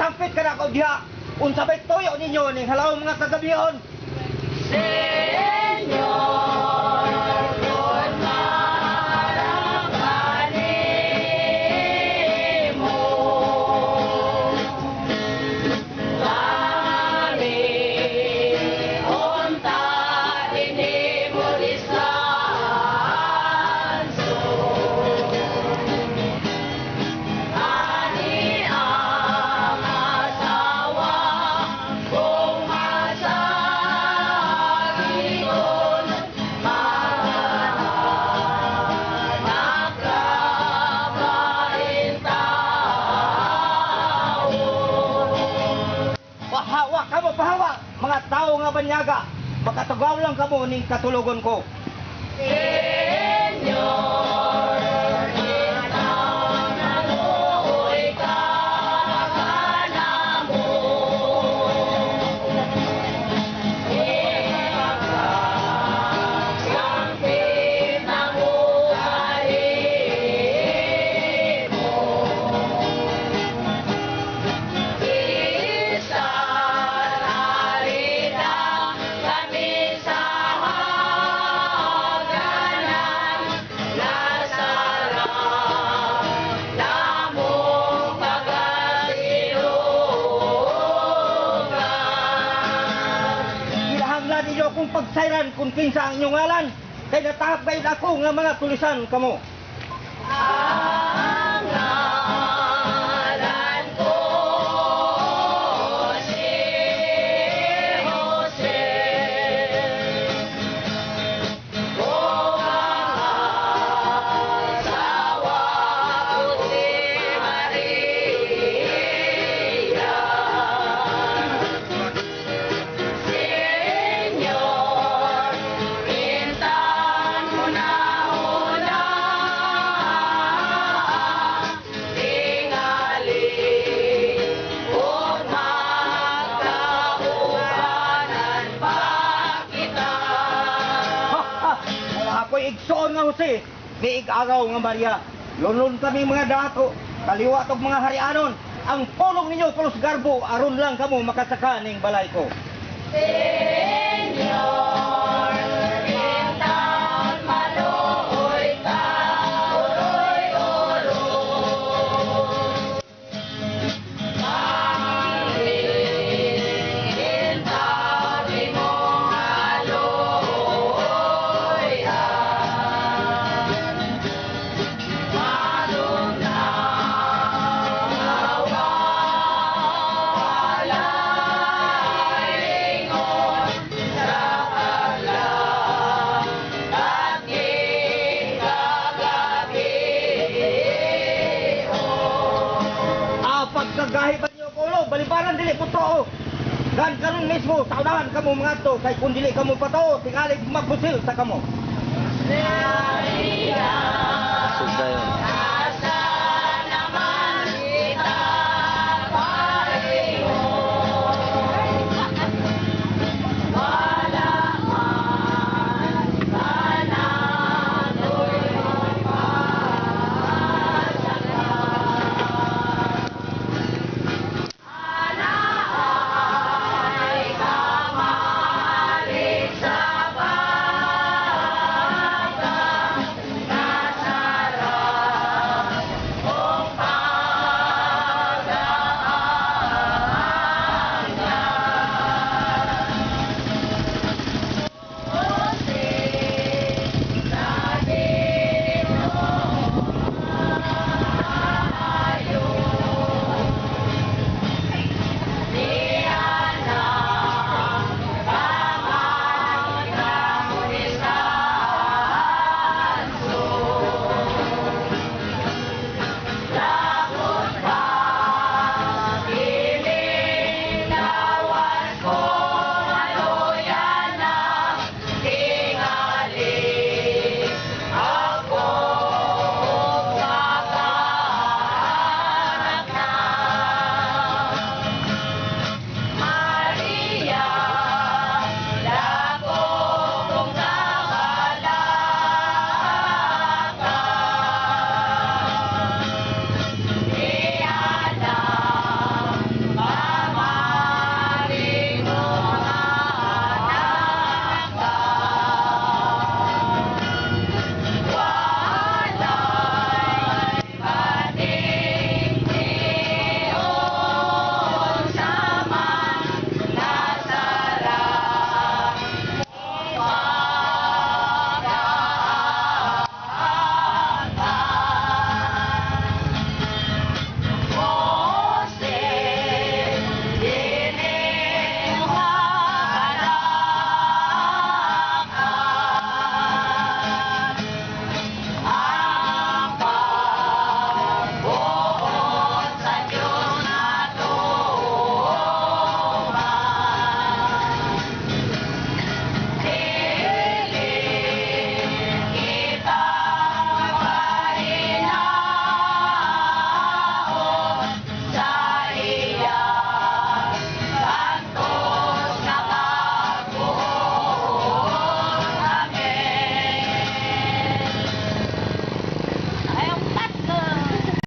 Isampit ka na ko diha. Unsa ba'y toyo ninyo ning halaw mga kagabion? Pahawa ka mo, pahawa! Mga tao nga banyaga, makatugaw lang ka mo ning katulogon ko. Ninyo kung pagsayran kung kinsa ang inyong ngalan, kay natahap kayo ako nga mga tulisan kamo. Ang ngalan ko si Jose, kung ang asawa ko si Maria. Ako'y igsoon nga Jose, may ig-agaw nga Maria. Lunlun kami mga dato, kaliwa tog mga harianon. Ang pulong ninyo pulos garbo, aron lang kamo makasaka ning balay ko. Senyor, kintan maluoy ka, uroy-uro. Kagahi ba niyo ko ulo, balibaran dili po to. Gan karon mismo, saunahan kamo mga to, kay kung dili kamo pa to, tingali magbusil sa kamo. Sugdayon.